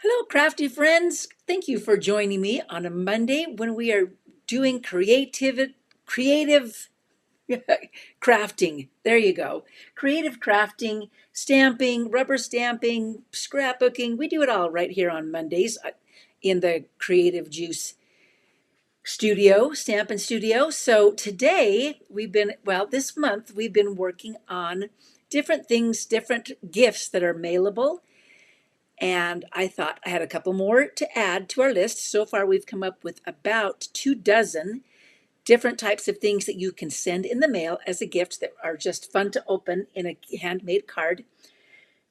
Hello, crafty friends. Thank you for joining me on a Monday when we are doing creative crafting. There you go. Creative crafting, stamping, rubber stamping, scrapbooking. We do it all right here on Mondays in the Creative Juice studio, Stampin' Studio. So today this month we've been working on different things, different gifts that are mailable, and I thought I had a couple more to add to our list. So far, we've come up with about 24 different types of things that you can send in the mail as a gift that are just fun to open in a handmade card.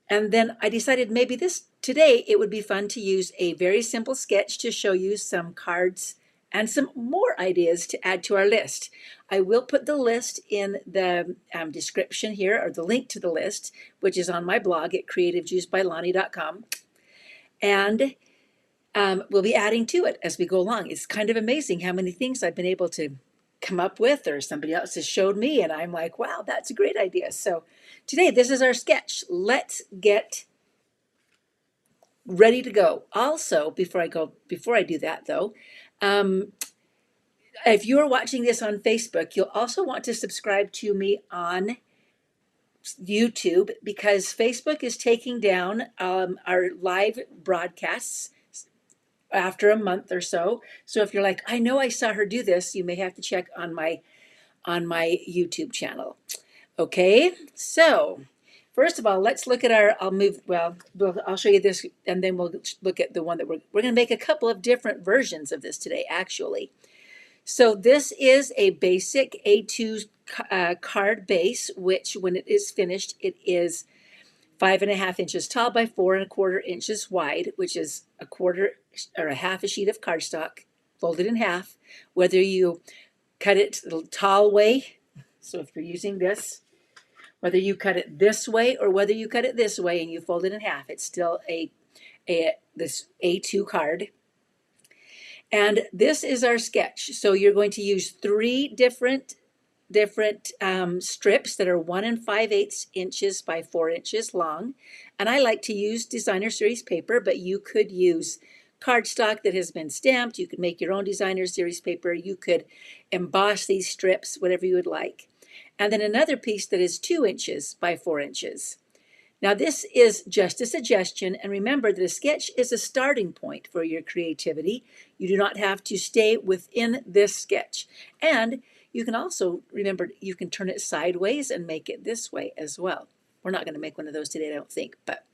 And then I decided maybe today it would be fun to use a very simple sketch to show you some cards and some more ideas to add to our list. I will put the list in the description here, or the link to the list, which is on my blog at creativejuicebylonnie.com. And we'll be adding to it as we go along. It's kind of amazing how many things I've been able to come up with, or somebody else has showed me, and I'm like, wow, that's a great idea. So today, this is our sketch. Let's get ready to go. Also, before I do that though, if you are watching this on Facebook, you'll also want to subscribe to me on YouTube, because Facebook is taking down our live broadcasts after a month or so. So if you're like, I know I saw her do this, you may have to check on my YouTube channel. Okay, so first of all, let's look at I'll show you this, and then we'll look at the one that we're going to make a couple of different versions of this today, actually. So this is a basic A2 card base, which when it is finished, it is 5.5 inches tall by 4.25 inches wide, which is a quarter or a half a sheet of cardstock folded in half, whether you cut it the tall way. So if you're using this, whether you cut it this way or whether you cut it this way and you fold it in half, it's still this A2 card. And this is our sketch. So you're going to use 3 different strips that are 1 5/8 inches by 4 inches long. And I like to use designer series paper, but you could use cardstock that has been stamped. You could make your own designer series paper. You could emboss these strips, whatever you would like. And then another piece that is 2 inches by 4 inches. Now this is just a suggestion, and remember that a sketch is a starting point for your creativity. You do not have to stay within this sketch. And you can also remember, you can turn it sideways and make it this way as well. We're not going to make one of those today, I don't think, but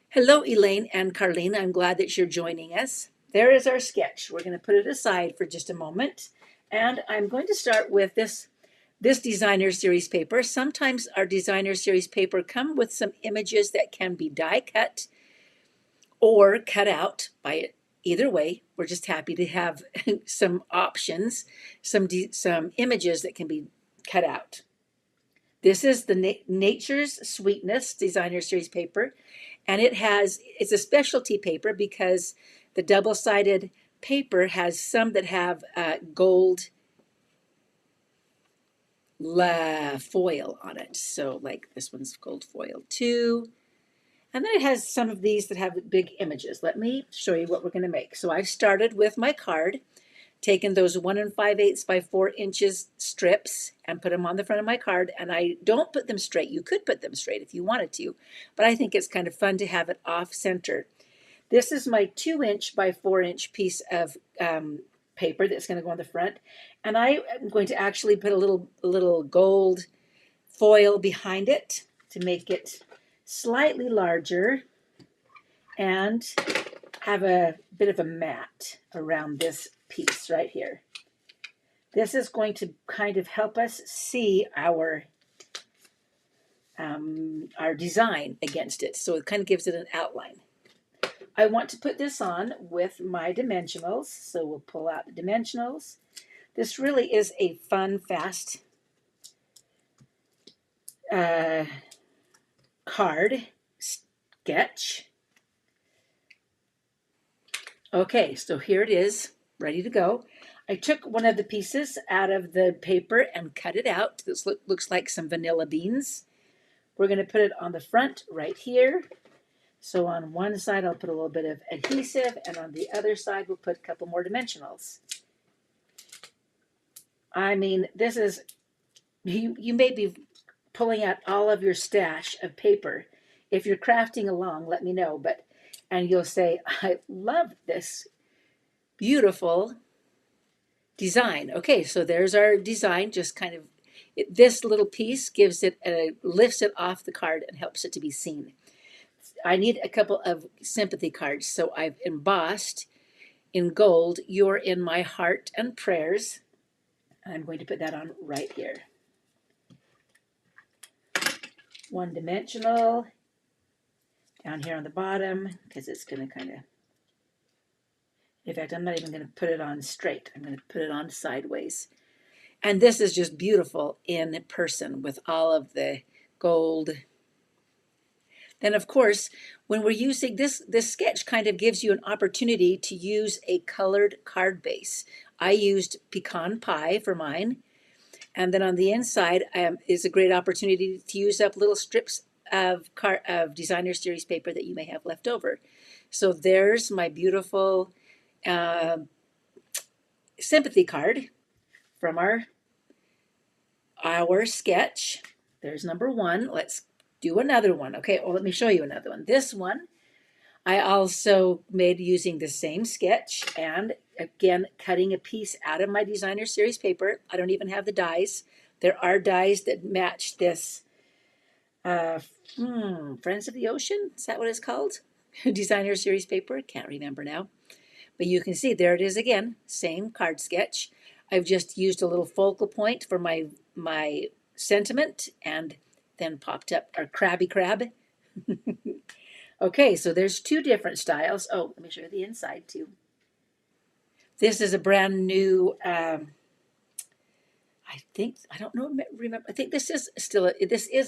hello, Elaine and Carlene. I'm glad that you're joining us. There is our sketch. We're going to put it aside for just a moment, and I'm going to start with this designer series paper. Sometimes our designer series paper come with some images that can be die cut or cut out by it. Either way, we're just happy to have some options, some images that can be cut out. This is the Nature's Sweetness designer series paper, and it's a specialty paper because the double-sided paper has some that have gold foil on it. So like this one's gold foil too. And then it has some of these that have big images. Let me show you what we're going to make. So I started with my card, taken those 1 5/8 by 4 inches strips and put them on the front of my card. And I don't put them straight. You could put them straight if you wanted to, but I think it's kind of fun to have it off center. This is my 2-inch by 4-inch piece of paper that's going to go on the front. And I am going to actually put a little gold foil behind it to make it slightly larger and have a bit of a mat around this piece right here. This is going to kind of help us see our design against it. So it kind of gives it an outline. I want to put this on with my dimensionals. So we'll pull out the dimensionals. This really is a fun, fast card sketch. Okay, so here it is, ready to go. I took one of the pieces out of the paper and cut it out. This looks like some vanilla beans. We're going to put it on the front right here. So on one side, I'll put a little bit of adhesive, and on the other side, we'll put a couple more dimensionals. I mean, this is, you may be pulling out all of your stash of paper. If you're crafting along, let me know, and you'll say, I love this beautiful design. Okay, so there's our design, just kind of, this little piece gives it, lifts it off the card and helps it to be seen. I need a couple of sympathy cards, so I've embossed in gold, "You're in my heart and prayers." I'm going to put that on right here. One dimensional down here on the bottom, because it's going to kind of, in fact, I'm not even going to put it on straight. I'm going to put it on sideways. And this is just beautiful in person with all of the gold. Then, of course, when we're using this sketch kind of gives you an opportunity to use a colored card base. I used pecan pie for mine. And then on the inside is a great opportunity to use up little strips of designer series paper that you may have left over. So there's my beautiful sympathy card from our sketch. There's number one. Let's do another one. Okay, well, let me show you another one. This one I also made using the same sketch, and again, cutting a piece out of my designer series paper. I don't even have the dies. There are dies that match this Friends of the Ocean, is that what it's called? Designer series paper, can't remember now. But you can see, there it is again, same card sketch. I've just used a little focal point for my sentiment, and then popped up our Krabby Crab. Okay, so there's two different styles. Oh, let me show you the inside too. This is a brand new, I don't know, remember, I think this is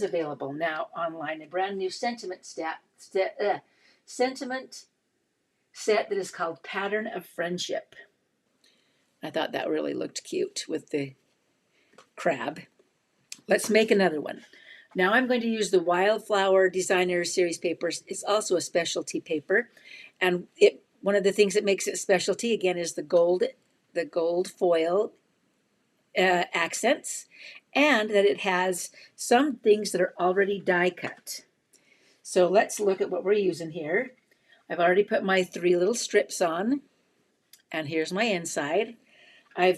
available now online, a brand new sentiment sentiment set that is called Pattern of Friendship. I thought that really looked cute with the crab. Let's make another one. Now I'm going to use the Wildflower Designer Series papers. It's also a specialty paper, and one of the things that makes it specialty again is the gold foil accents, and that it has some things that are already die cut. So let's look at what we're using here. I've already put my 3 little strips on, and here's my inside. I've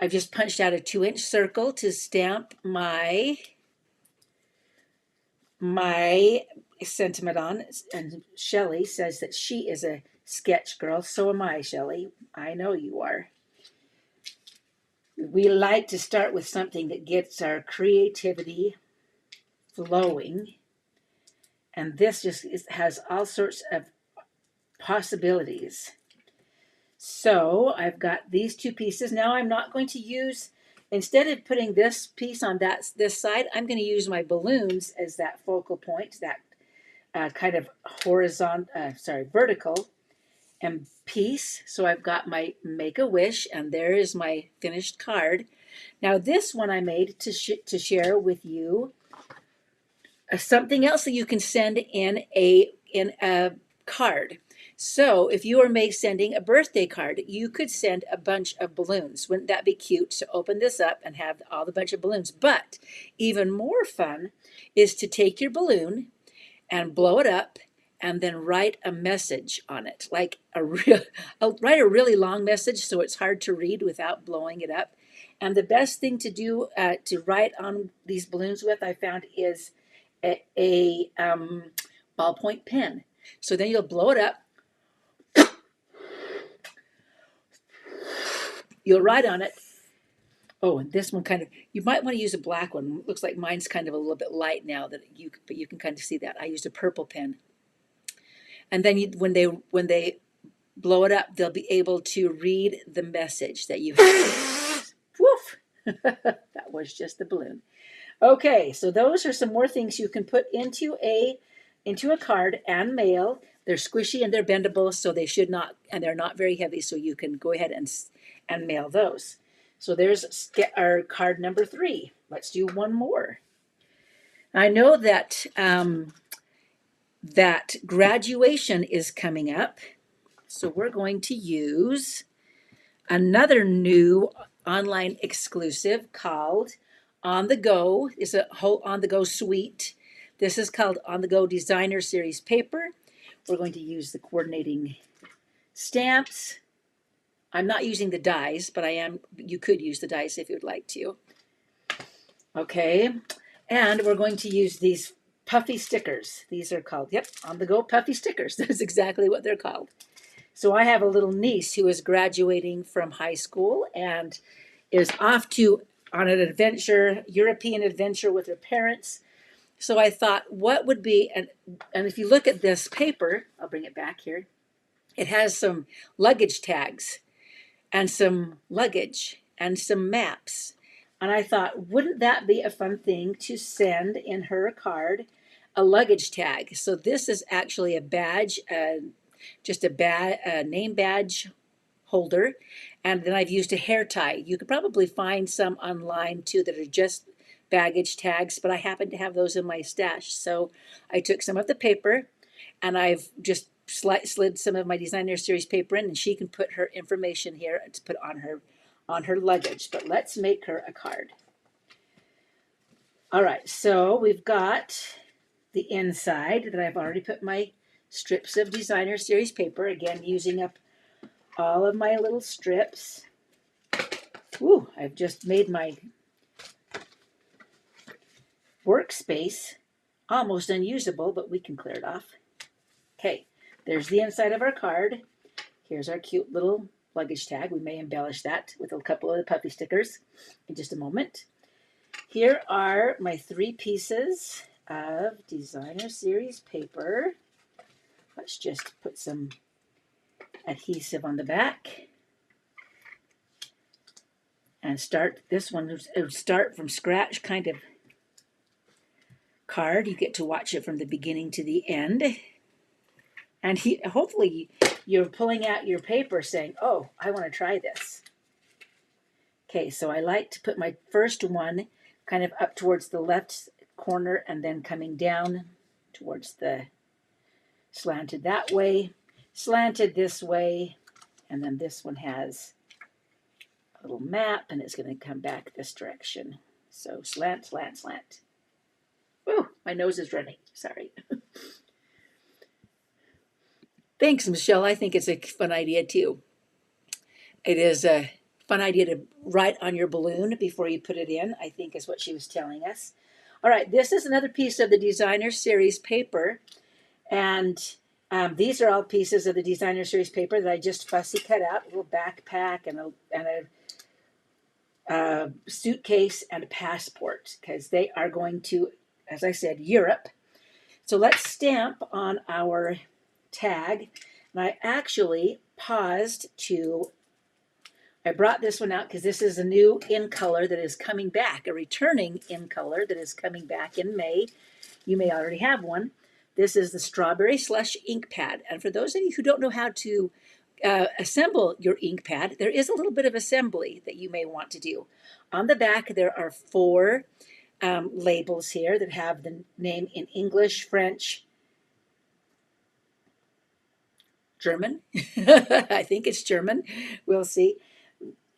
just punched out a 2-inch circle to stamp my sentiment on, and Shelley says that she is a sketch girl. So am I, Shelley. I know you are. We like to start with something that gets our creativity flowing, and this just has all sorts of possibilities. So I've got these 2 pieces. Now I'm not going to use, instead of putting this piece on this side, I'm going to use my balloons as that focal point, that kind of vertical and piece. So I've got my Make-A-Wish, and there is my finished card. Now this one I made to share with you something else that you can send in a card. So if you are sending a birthday card, you could send a bunch of balloons. Wouldn't that be cute to open this up and have all the bunch of balloons? But even more fun is to take your balloon and blow it up and then write a message on it, like write a really long message so it's hard to read without blowing it up. And the best thing to do to write on these balloons with, I found, is a ballpoint pen. So then you'll blow it up, you'll write on it. Oh, and this one you might want to use a black one. It looks like mine's kind of a little bit light now, but you can kind of see that. I used a purple pen. And then when they blow it up, they'll be able to read the message that you have. Woof! That was just the balloon. Okay, so those are some more things you can put into a card and mail. They're squishy and they're bendable, so they're not very heavy, so you can go ahead and mail those. So there's our card number 3. Let's do one more. I know that that graduation is coming up. So we're going to use another new online exclusive called On the Go. It's a whole On the Go suite. This is called On the Go Designer Series paper. We're going to use the coordinating stamps. I'm not using the dies, but you could use the dies if you'd like to. Okay, and we're going to use these puffy stickers. These are called, yep, On the Go puffy stickers. That's exactly what they're called. So I have a little niece who is graduating from high school and is off on an adventure, European adventure with her parents. So I thought, what would be, and if you look at this paper, I'll bring it back here, it has some luggage tags and some luggage and some maps. And I thought, wouldn't that be a fun thing to send in her card, a luggage tag? So this is actually a badge, just a name badge holder. And then I've used a hair tie. You could probably find some online too that are just baggage tags, but I happen to have those in my stash. So I took some of the paper and I've just slid some of my designer series paper in, and she can put her information here to put on her luggage. But let's make her a card. All right, so we've got the inside that I've already put my strips of designer series paper, again using up all of my little strips. Ooh, I've just made my workspace almost unusable, but we can clear it off. Okay, there's the inside of our card. Here's our cute little luggage tag. We may embellish that with a couple of the puffy stickers in just a moment. Here are my 3 pieces of designer series paper. Let's just put some adhesive on the back and start this one. It would start from scratch kind of card. You get to watch it from the beginning to the end. And hopefully you're pulling out your paper saying, oh, I want to try this. Okay, so I like to put my first one kind of up towards the left corner and then coming down towards the slanted that way, slanted this way, and then this one has a little map and it's going to come back this direction. So slant, slant, slant. Woo, my nose is running. Sorry. Thanks, Michelle. I think it's a fun idea too. It is a fun idea to write on your balloon before you put it in, I think is what she was telling us. All right, this is another piece of the designer series paper. And these are all pieces of the designer series paper that I just fussy cut out, a little backpack and a suitcase and a passport, because they are going to, as I said, Europe. So let's stamp on our tag. And I actually paused I brought this one out because this is a new in color that is coming back, a returning in color that is coming back in May. You may already have one. This is the Strawberry Slush ink pad. And for those of you who don't know how to assemble your ink pad, there is a little bit of assembly that you may want to do. On the back, there are 4 labels here that have the name in English, French, German. I think it's German. We'll see.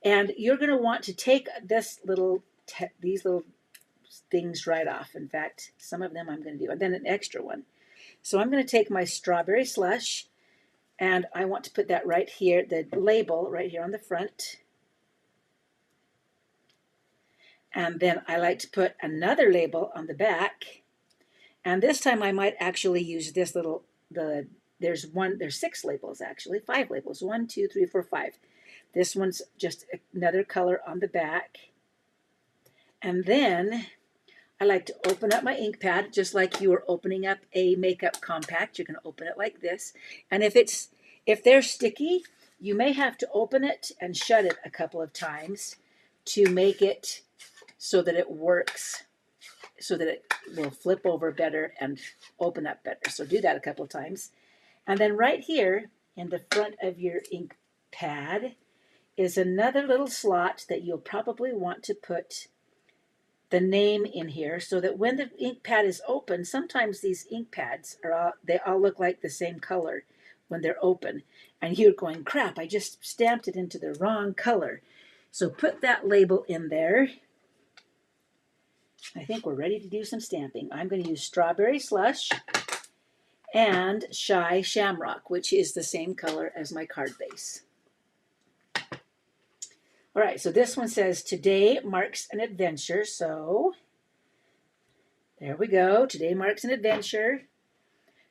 And you're going to want to take these little things right off. In fact, some of them I'm going to do, and then an extra one. So I'm going to take my Strawberry Slush, and I want to put that right here, the label right here on the front. And then I like to put another label on the back. And this time I might actually use this little, there's 6 labels actually, 5 labels, 1, 2, 3, 4, 5. This one's just another color on the back. And then I like to open up my ink pad just like you are opening up a makeup compact. You're going to open it like this. And if they're sticky, you may have to open it and shut it a couple of times to make it so that it works, so that it will flip over better and open up better. So do that a couple of times. And then right here in the front of your ink pad is another little slot that you'll probably want to put the name in here so that when the ink pad is open, sometimes these ink pads they all look like the same color when they're open. And you're going, crap, I just stamped it into the wrong color. So put that label in there. I think we're ready to do some stamping. I'm going to use Strawberry Slush and Shy Shamrock, which is the same color as my card base. All right, so this one says, today marks an adventure. So there we go. Today marks an adventure.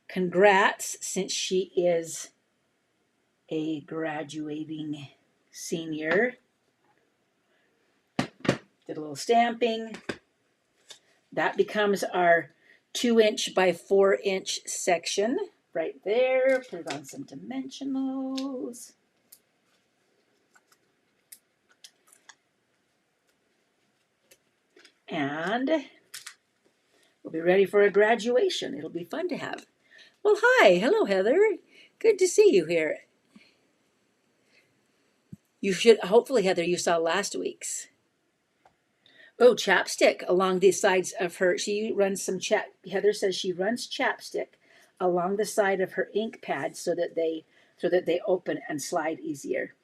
Congrats, since she is a graduating senior. Did a little stamping. That becomes our 2" by 4" section right there. Put it on some dimensionals. And we'll be ready for a graduation. It'll be fun to have. Well, hi. Hello, Heather. Good to see you here. You should, hopefully, Heather, you saw last week's. Oh, chapstick along the sides of her. She runs some Heather says she runs chapstick along the side of her ink pad so that they open and slide easier.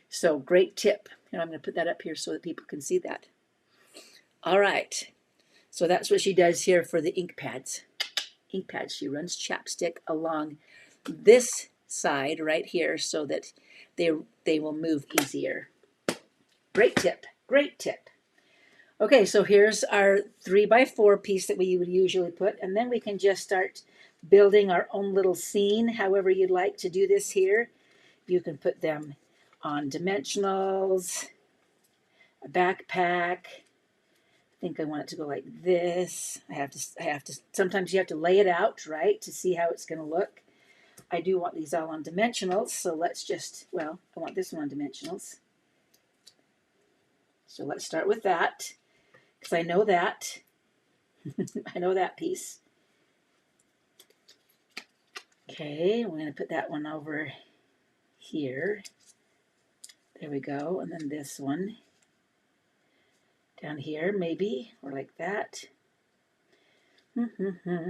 So great tip. And I'm going to put that up here so that people can see that. All right. So that's what she does here for the ink pads. Ink pads. She runs chapstick along this side right here so that they will move easier. Great tip. Great tip. Okay, so here's our 3 by 4 piece that we would usually put, and then we can just start building our own little scene, however you'd like to do this here. You can put them on dimensionals, a backpack. I think I want it to go like this. I have to, sometimes you have to lay it out, right, to see how it's going to look. I do want these all on dimensionals, so let's just, well, I want this one on dimensionals. So let's start with that. Because I know that. I know that piece. Okay, we're going to put that one over here. There we go. And then this one down here, maybe, or like that.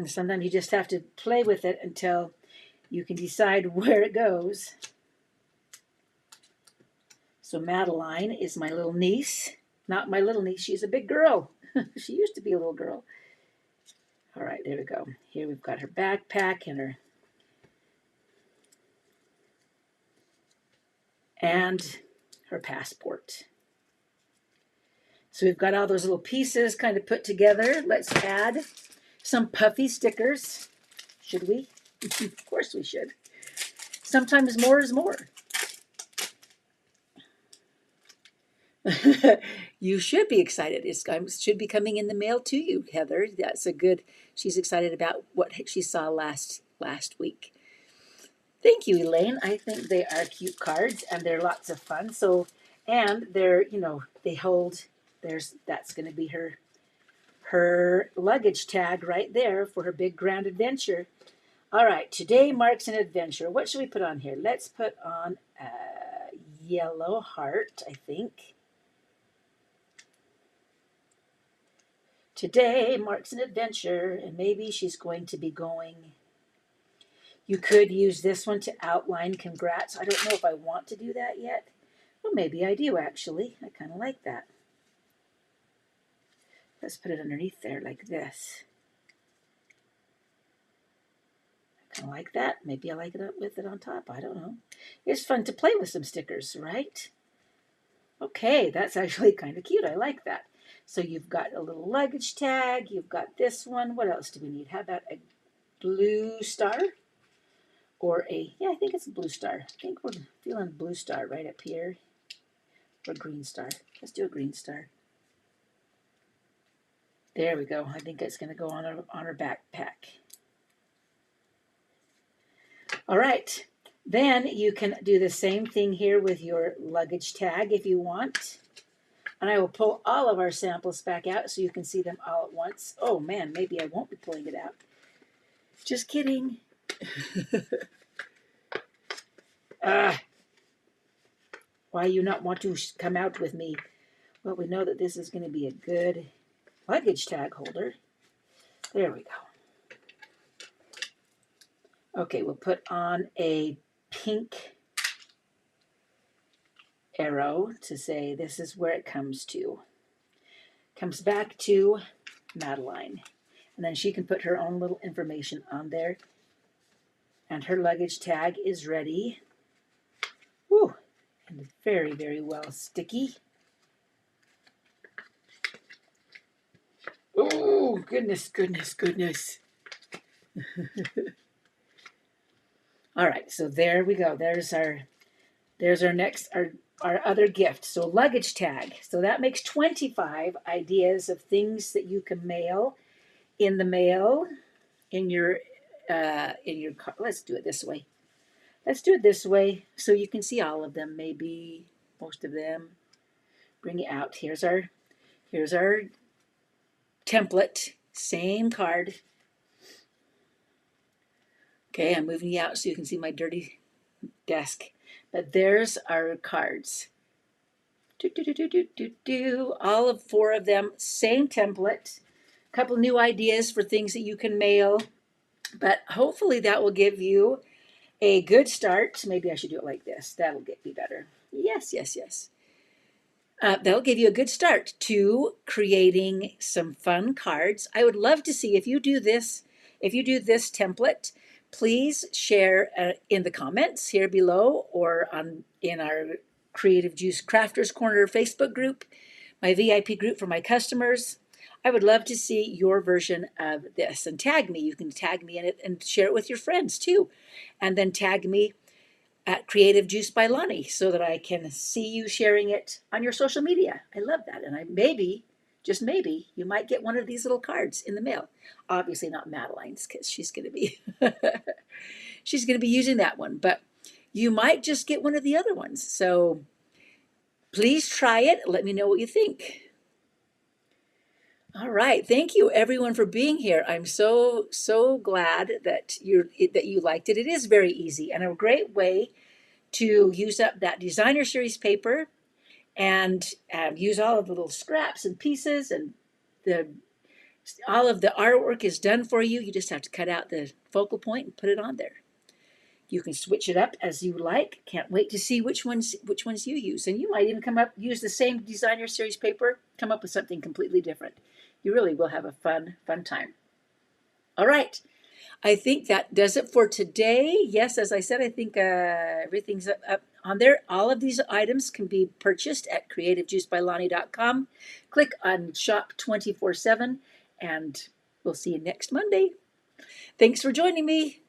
Sometimes you just have to play with it until you can decide where it goes. So Madeline is my little niece. Not my little niece, she's a big girl. She used to be a little girl. All right, there we go. Here we've got her backpack and her passport. So we've got all those little pieces kind of put together. Let's add some puffy stickers. Should we? Of course we should. Sometimes more is more. You should be excited. It should be coming in the mail to you, Heather. That's a good, she's excited about what she saw last week. Thank you, Elaine. I think they are cute cards and they're lots of fun. So, and they're, you know, they hold, that's going to be her luggage tag right there for her big grand adventure. All right, today marks an adventure. What should we put on here? Let's put on a yellow heart, I think. Today marks an adventure, and maybe she's going to be going. You could use this one to outline congrats. I don't know if I want to do that yet. Well, maybe I do, actually. I kind of like that. Let's put it underneath there like this. I kind of like that. Maybe I like it with it on top. I don't know. It's fun to play with some stickers, right? Okay, that's actually kind of cute. I like that. So you've got a little luggage tag. You've got this one. What else do we need? How about a blue star? Or yeah, I think it's a blue star. I think we're feeling blue star right up here. Or green star. Let's do a green star. There we go. I think it's going to go on our backpack. All right. Then you can do the same thing here with your luggage tag if you want. And I will pull all of our samples back out so you can see them all at once. Oh man, maybe I won't be pulling it out. Just kidding. Why you not want to come out with me? Well, we know that this is going to be a good luggage tag holder. There we go. Okay, we'll put on a pink arrow to say this is where it comes to. Comes back to Madeline. And then she can put her own little information on there. And her luggage tag is ready. Woo! And very, very well sticky. Oh, goodness, goodness, goodness. All right, so there we go. There's our next, our other gift. So luggage tag. So that makes 25 ideas of things that you can mail in the mail in your car. Let's do it this way. Let's do it this way so you can see all of them, maybe most of them. Bring it out. Here's our template, same card. Okay, I'm moving you out so you can see my dirty desk. But there's our cards. All of 4 of them, same template. A couple new ideas for things that you can mail. But hopefully that will give you a good start. Maybe I should do it like this. That'll get me better. Yes, yes, yes. That'll give you a good start to creating some fun cards. I would love to see if you do this template, please share in the comments here below or in our Creative Juice Crafters Corner Facebook group, my VIP group for my customers. I would love to see your version of this and tag me. You can tag me in it and share it with your friends too. And then tag me at Creative Juice by Lonnie so that I can see you sharing it on your social media. I love that. And just maybe, you might get one of these little cards in the mail. Obviously not Madeline's because she's going to be using that one, but you might just get one of the other ones. So please try it. Let me know what you think. All right. Thank you everyone for being here. I'm so glad that you liked it. It is very easy and a great way to use up that designer series paper and use all of the little scraps and pieces, and all of the artwork is done for you. You just have to cut out the focal point and put it on there. You can switch it up as you like. Can't wait to see which ones you use. And you might even use the same designer series paper, come up with something completely different. You really will have a fun time. All right. I think that does it for today. Yes, as I said, I think everything's up on there. All of these items can be purchased at creativejuicebylonnie.com. Click on Shop 24/7, and we'll see you next Monday. Thanks for joining me.